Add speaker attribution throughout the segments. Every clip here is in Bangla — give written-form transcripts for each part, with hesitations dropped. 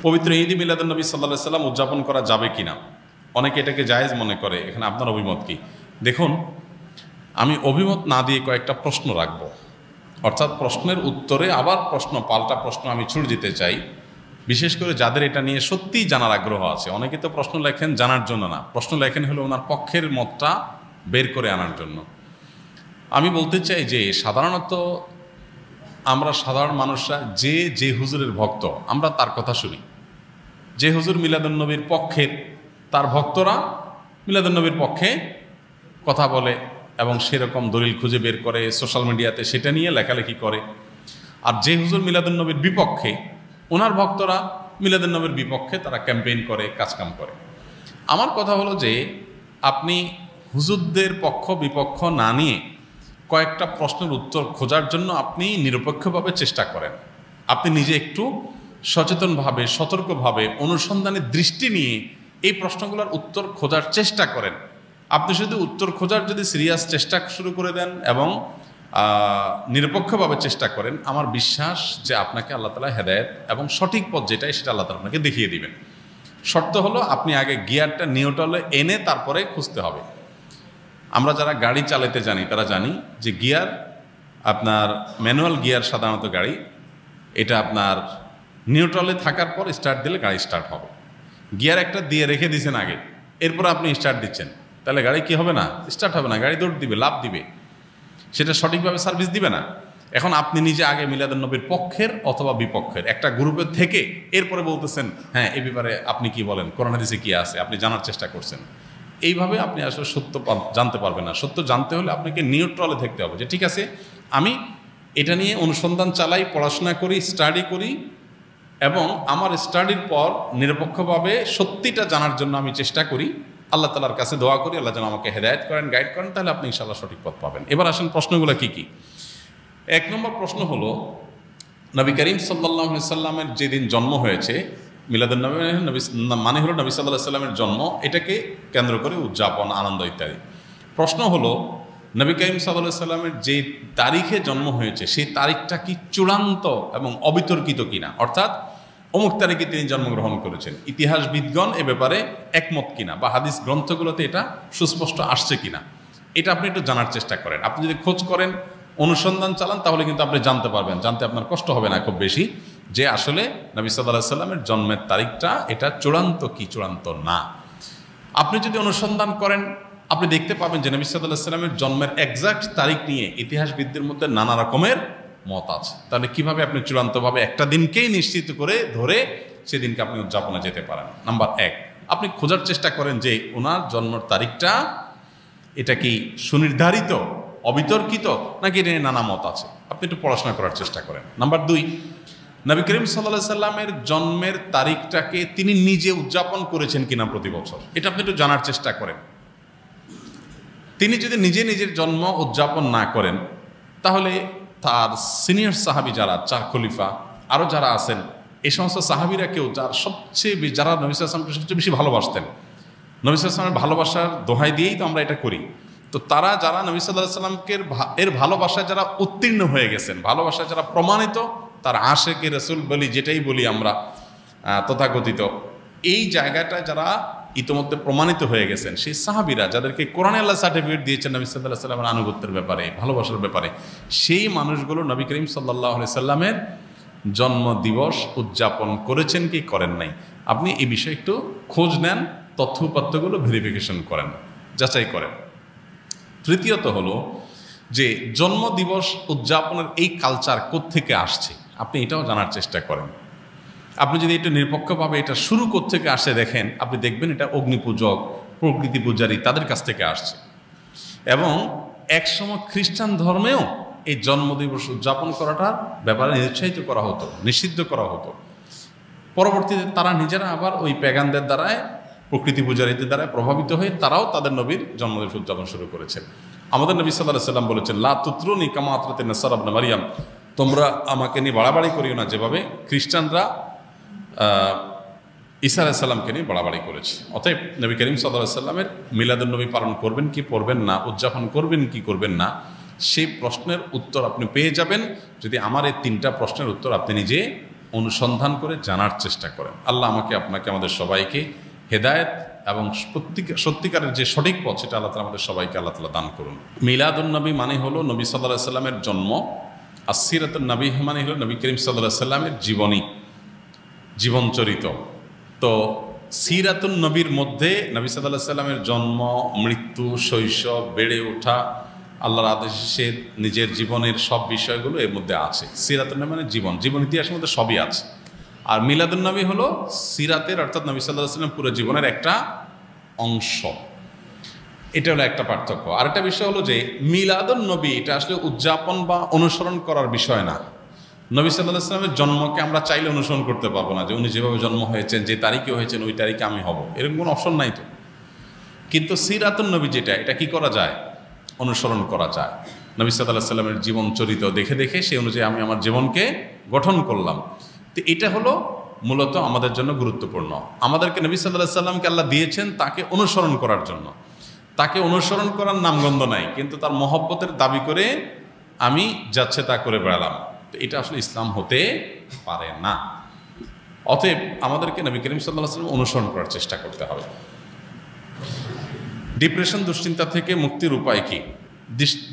Speaker 1: পবিত্র ঈদ মিলাদুন্নবী সাল্লাল্লাহু আলাইহি সাল্লাম উদযাপন করা যাবে কিনা, অনেকে এটাকে জায়েজ মনে করে। এখানে আপনার অভিমত কি? দেখুন, আমি অভিমত না দিয়ে কয়েকটা প্রশ্ন রাখবো, অর্থাৎ প্রশ্নের উত্তরে আবার পাল্টা প্রশ্ন আমি ছুড়ে দিতে চাই, বিশেষ করে যাদের এটা নিয়ে সত্যিই জানার আগ্রহ আছে। অনেকে তো প্রশ্ন লেখেন জানার জন্য না, প্রশ্ন লেখেন হলো ওনার পক্ষের মতটা বের করে আনার জন্য। আমি বলতে চাই যে সাধারণত আমরা সাধারণ মানুষরা যে হুজুরের ভক্ত আমরা তার কথা শুনি। যে হুজুর মিলাদুন্নবীর পক্ষের, তার ভক্তরা মিলাদুন্নবীর পক্ষে কথা বলে এবং সেরকম দলিল খুঁজে বের করে সোশ্যাল মিডিয়াতে সেটা নিয়ে লেখালেখি করে। আর যে হুজুর মিলাদুন্নবীর বিপক্ষে, ওনার ভক্তরা মিলাদুন্নবীর বিপক্ষে তারা ক্যাম্পেইন করে, কাজকাম করে। আমার কথা হলো যে আপনি হুজুরদের পক্ষ বিপক্ষ না নিয়ে কয়েকটা প্রশ্নের উত্তর খোঁজার জন্য আপনি নিরপেক্ষভাবে চেষ্টা করেন। আপনি নিজে একটু সচেতনভাবে, সতর্কভাবে, অনুসন্ধানের দৃষ্টি নিয়ে এই প্রশ্নগুলোর উত্তর খোঁজার চেষ্টা করেন। আপনি শুধু উত্তর খোঁজার যদি সিরিয়াস চেষ্টা শুরু করে দেন এবং নিরপেক্ষভাবে চেষ্টা করেন, আমার বিশ্বাস যে আপনাকে আল্লাহ তাআলা হেদায়েত এবং সঠিক পথ যেটাই সেটা আল্লাহ তাআলা আপনাকে দেখিয়ে দিবেন। শর্ত হলো আপনি আগে গিয়ারটা নিউট্রালে এনে তারপরে খুঁজতে হবে। আমরা যারা গাড়ি চালাতে জানি তারা জানি যে গিয়ার, আপনার ম্যানুয়াল গিয়ার সাধারণত গাড়ি, এটা আপনার নিউট্রালে থাকার পর স্টার্ট দিলে গাড়ি স্টার্ট হবে। গিয়ার একটা দিয়ে রেখে দিয়েছেন আগে, এরপর আপনি স্টার্ট দিচ্ছেন, তাহলে গাড়ি কি হবে না? স্টার্ট হবে না, গাড়ি দৌড় দিবে, লাফ দিবে, সেটা সঠিকভাবে সার্ভিস দিবে না। এখন আপনি নিজে আগে মিলাদুন্নবীর পক্ষের অথবা বিপক্ষের একটা গ্রুপের থেকে এরপরে বলতেছেন হ্যাঁ এই ব্যাপারে আপনি কি বলেন, কোরআন হাদিসে কি আছে, আপনি জানার চেষ্টা করছেন। এইভাবে আপনি আসলে সত্য জানতে পারবেন না। সত্য জানতে হলে আপনাকে নিউট্রালে থাকতে হবে যে ঠিক আছে, আমি এটা নিয়ে অনুসন্ধান চালাই, পড়াশোনা করি, স্টাডি করি এবং আমার স্টাডির পর নিরপেক্ষভাবে সত্যিটা জানার জন্য আমি চেষ্টা করি। আল্লাহ তাআলার কাছে দোয়া করি আল্লাহ যেন আমাকে হেদায়েত করেন, গাইড করেন, তাহলে আপনি ইনশাআল্লাহ সঠিক পথ পাবেন। এবার আসেন প্রশ্নগুলো কি কি। এক নম্বর প্রশ্ন হলো, নবী করিম সাল্লাল্লাহু আলাইহি সাল্লামের যেদিন জন্ম হয়েছে, মিলাদুন্নবী মানে হলো নবী সাল্লাল্লাহু আলাইহি সাল্লামের জন্ম, এটাকে কেন্দ্র করে উদযাপন, আনন্দ ইত্যাদি। প্রশ্ন হলো, নবী করিম সাল্লাল্লাহু আলাইহি সাল্লামের যে তারিখে জন্ম হয়েছে সেই তারিখটা কি চূড়ান্ত এবং অবিতর্কিত কিনা, অর্থাৎ অমুক তারিখে তিনি জন্মগ্রহণ করেছেন, ইতিহাসবিদগণ এ ব্যাপারে একমত কিনা বা হাদিস গ্রন্থগুলোতে এটা সুস্পষ্ট আসছে কিনা, এটা আপনি একটু জানার চেষ্টা করেন। আপনি যদি খোঁজ করেন, অনুসন্ধান চালান, তাহলে কিন্তু আপনি জানতে পারবেন, জানতে আপনার কষ্ট হবে না খুব বেশি, যে আসলে নবী সাল্লাল্লাহু আলাইহি সাল্লামের জন্মের তারিখটা এটা চূড়ান্ত কি চূড়ান্ত না। আপনি যদি অনুসন্ধান করেন, আপনি দেখতে পাবেন যে নবী সাল্লাল্লাহু আলাইহি সাল্লামের জন্মের এক্সাক্ট তারিখ নিয়ে ইতিহাসবিদদের মধ্যে নানা রকমের মত আছে। তাহলে কিভাবে আপনি চূড়ান্তভাবে একটা দিনকেই নিশ্চিত করে ধরে সেদিনকে আপনি উদযাপনে যেতে পারেন? নাম্বার এক, আপনি খোঁজার চেষ্টা করেন যে ওনার জন্মের তারিখটা এটা কি সুনির্ধারিত, অবিতর্কিত, নাকি এটা নিয়ে নানা মত আছে, আপনি একটু পড়াশোনা করার চেষ্টা করেন। নাম্বার দুই, নবী করিম সাল্লাল্লাহু আলাইহি সাল্লামের জন্মের তারিখটাকে তিনি নিজে উদযাপন করেছেন কিনা প্রতি বছর, এটা আপনি একটু জানার চেষ্টা করেন। তিনি যদি নিজে নিজের জন্ম উদযাপন না করেন, তাহলে তার সিনিয়র সাহাবী যারা, চার খলিফা আরও যারা আছেন, এই সমস্ত সাহাবীরা কেউ যারা নবী সাল্লাল্লাহু আলাইহি ওয়াসাল্লামকে সবচেয়ে বেশি ভালোবাসতেন, নবী সাল্লাল্লাহু আলাইহি ওয়াসাল্লামের ভালোবাসার দোহাই দিয়েই তো আমরা এটা করি, তো তারা যারা নবী সাল্লাল্লাহু আলাইহি ওয়াসাল্লামকে এর ভালোবাসায় যারা উত্তীর্ণ হয়ে গেছেন, ভালোবাসায় যারা প্রমাণিত, তার আশেকে রাসূল বলি, যেটাই বলি আমরা তথাকথিত, এই জায়গাটায় যারা ইতিমধ্যে প্রমাণিত হয়ে গেছেন, সেই সাহাবীরা যাদেরকে কোরআনে আল্লাহ সার্টিফিকেট দিয়েছেন নবী সাল্লাল্লাহু আলাইহি ওয়াসাল্লামের আনুগত্যের ব্যাপারে, ভালোবাসার ব্যাপারে, সেই মানুষগুলো নবী করিম সাল্লাল্লাহু আলাইহি সাল্লামের জন্ম দিবস উদযাপন করেছেন কি করেন নাই, আপনি এই বিষয়ে একটু খোঁজ নেন, তথ্য উপাত্তগুলো ভেরিফিকেশন করেন, যাচাই করেন। তৃতীয়ত হলো যে জন্মদিবস উদযাপনের এই কালচার কোত্থেকে আসছে, আপনি এটাও জানার চেষ্টা করেন। আপনি যদি এটা নিরপেক্ষভাবে এটা শুরু কোত্থেকে আসে দেখেন, আপনি দেখবেন এটা অগ্নিপূজক, প্রকৃতি পূজারী তাদের কাছ থেকে আসছে। এবং একসময় খ্রিস্টান ধর্মেও এই জন্মদিবস উদযাপন করাটার ব্যাপারে নিরুৎসাহিত করা হতো, নিষিদ্ধ করা হতো। পরবর্তীতে তারা নিজেরা আবার ওই প্যাগানদের দ্বারায়, প্রকৃতি পূজারীদের দ্বারা প্রভাবিত হয়ে তারাও তাদের নবীর জন্মদিবস উদযাপন শুরু করেছেন। আমাদের নবী সাল্লাল্লাহু আলাইহি ওয়াসাল্লাম বলেছেন, লা তুতরুনি কামা আতরাতিন নাসারা ইবনে মারইয়াম, তোমরা আমাকে নিয়ে বাড়াবাড়ি করিও না যেভাবে খ্রিস্টানরা ঈসা আলাইহিস সালামকে নিয়ে বাড়াবাড়ি করেছে। অতএব নবী করিম সাল্লাল্লাহু আলাইহি ওয়াসাল্লামের মিলাদুন্নবী পালন করবেন কি করবেন না, উদযাপন করবেন কি করবেন না, সেই প্রশ্নের উত্তর আপনি পেয়ে যাবেন যদি আমার এই তিনটা প্রশ্নের উত্তর আপনি নিজে অনুসন্ধান করে জানার চেষ্টা করেন। আল্লাহ আমাকে আপনাকে আমাদের সবাইকে হেদায়েত এবং সত্যিকারের যে সঠিক পথ সেটা আল্লাহ তাআলা আমাদের সবাইকে আল্লাহ তাআলা দান করুন। মিলাদুন নবী মানে হলো নবী সাল্লাল্লাহু আলাইহি সাল্লামের জন্ম, আর সিরাতুন নবী মানে হলো নবী করিম সাল্লাল্লাহু আলাইহি সাল্লামের জীবনচরিত। তো সিরাতুন নবীর মধ্যে নবী সাল্লাল্লাহু আলাইহি সাল্লামের জন্ম, মৃত্যু, শৈশব, বেড়ে ওঠা, আল্লাহর আদেশে নিজের জীবনের সব বিষয়গুলো এর মধ্যে আছে। সিরাতুন নবী মানে জীবন ইতিহাসের মধ্যে সবই আছে। আর মিলাদুন নবী হলো সিরাতের অর্থাৎ নবী সাল্লাল্লাহু আলাইহি সাল্লাম পুরো জীবনের একটা অংশ। এটা হলো একটা পার্থক্য। আর একটা বিষয় হলো যে মিলাদুন নবী এটা আসলে উদযাপন বা অনুসরণ করার বিষয় না। নবী সাল্লাল্লাহু আলাইহি সাল্লামের জন্মকে আমরা চাইলে অনুসরণ করতে পারবো না, যে উনি যেভাবে জন্ম হয়েছেন, যে তারিখে হয়েছেন ওই তারিখে আমি হব, এরকম কোনো অপশন নাই তো। কিন্তু সিরাতুন নবী যেটা, এটা কি করা যায়? অনুসরণ করা যায়। নবী সাল্লাল্লাহু আলাইহি সাল্লামের জীবন চরিত্র দেখে দেখে সেই অনুযায়ী আমি আমার জীবনকে গঠন করলাম। তো এটা হলো মূলত আমাদের জন্য গুরুত্বপূর্ণ। আমাদেরকে নবী সাল্লাল্লাহু আলাইহি সাল্লামকে আল্লাহ দিয়েছেন তাকে অনুসরণ করার জন্য। তাকে অনুসরণ করার নামগন্ধ নাই, কিন্তু তার মহব্বতের দাবি করে আমি যাচ্ছে তা করে বেড়ালাম, তো এটা আসলে ইসলাম হতে পারে না। অতএব আমাদেরকে নবী করিম সাল্লাল্লাহু আলাইহি ওয়াসাল্লাম অনুসরণ করার চেষ্টা করতে হবে। ডিপ্রেশন, দুশ্চিন্তা থেকে মুক্তির উপায় কি?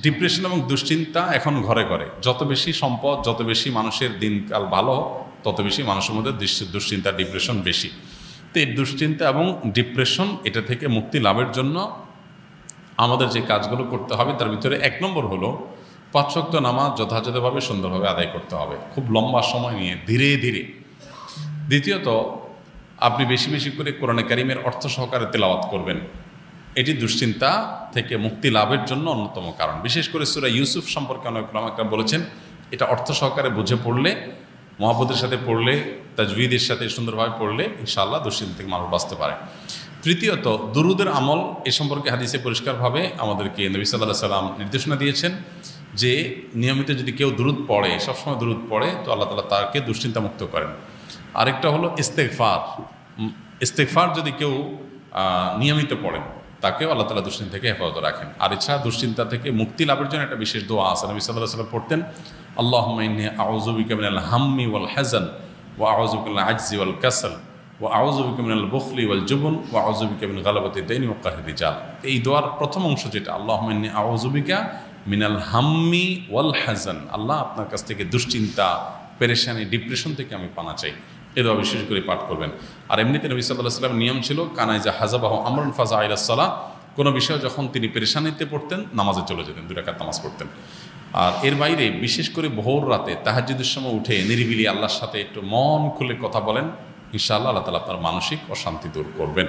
Speaker 1: ডিপ্রেশন এবং দুশ্চিন্তা এখন ঘরে ঘরে। যত বেশি সম্পদ, যত বেশি মানুষের দিনকাল ভালো, তত বেশি মানুষের মধ্যে দুশ্চিন্তা, ডিপ্রেশন বেশি। তো এই দুশ্চিন্তা এবং ডিপ্রেশন এটা থেকে মুক্তি লাভের জন্য আমাদের যে কাজগুলো করতে হবে তার ভিতরে 1 নম্বর হলো 5 ওয়াক্ত নামাজ যথাযথভাবে সুন্দরভাবে আদায় করতে হবে, খুব লম্বা সময় নিয়ে, ধীরে ধীরে। দ্বিতীয়ত, আপনি বেশি বেশি করে কোরআনে কারিমের অর্থ সহকারে তেলাওয়াত করবেন। এটি দুশ্চিন্তা থেকে মুক্তি লাভের জন্য অন্যতম কারণ। বিশেষ করে সূরা ইউসুফ সম্পর্কে অনেক ওলামায়ে বলেছেন, এটা অর্থ সহকারে বুঝে পড়লে, মহব্বতের সাথে পড়লে, তাজবিদের সাথে সুন্দরভাবে পড়লে ইনশাআল্লাহ দুশ্চিন্তা থেকে মানুষ বাঁচতে পারে। তৃতীয়ত, দুরুদের আমল। এ সম্পর্কে হাদিসে পরিষ্কারভাবে আমাদেরকে নবী সাল্লাল্লাহু আলাইহি সাল্লাম নির্দেশনা দিয়েছেন যে নিয়মিত যদি কেউ দুরুদ পড়ে, সবসময় দুরুদ পড়ে, তো আল্লাহ তাআলা তাকে দুশ্চিন্তা মুক্ত করেন। আরেকটা হলো ইস্তেগফার। ইস্তেগফার যদি কেউ নিয়মিত পড়েন, তাকেও আল্লাহ তাআলা দুশ্চিন্তা থেকে হেফাজত রাখেন। আর এছাড়া দুশ্চিন্তা থেকে মুক্তি লাভের জন্য একটা বিশেষ দোয়া আছে, নবী সাল্লাল্লাহু আলাইহি ওয়াসাল্লাম পড়তেন, আল্লাহুম্মা ইন্নী আউযু বিকা মিনাল হাম্মি ওয়াল হাযান ওয়া আউযু বিকা মিনাল আজজি ওয়াল কাসাল ওয়া আউযু বিকা মিনাল বুখলি ওয়াল জুবন ওয়া আউযু বিকা মিন গালাবাতিদ দাইনি ওয়া কাহরির রিজাল। এই দোয়ার প্রথম অংশ যেটা, আল্লাহুম্মা ইন্নী আউযু বিকা মিনাল হাম্মি ওয়াল হাযান, আল্লাহ আপনার কাছ থেকে দুশ্চিন্তা, পেরেশানি, ডিপ্রেশন থেকে আমি পানা চাই, এ দোয়া বিশেষ করে পাঠ করবেন। আর এমনিতে নবী সাল্লাল্লাহু আলাইহি ওয়াসাল্লামের নিয়ম ছিল, কানাইজা হাজাবাহু আমরুন ফাজা ইলাস সালাহ, কোনো বিষয় যখন তিনি পেরেশানিতে পড়তেন নামাজে চলে যেতেন, 2 রাকাত নামাজ পড়তেন। আর এর বাইরে বিশেষ করে ভোর রাতে তাহাজ্জুদের সময় উঠে নিরিবিলি আল্লাহর সাথে একটু মন খুলে কথা বলেন, ইনশাআল্লাহ আল্লাহ তাআলা আপনার মানসিক অশান্তি দূর করবেন।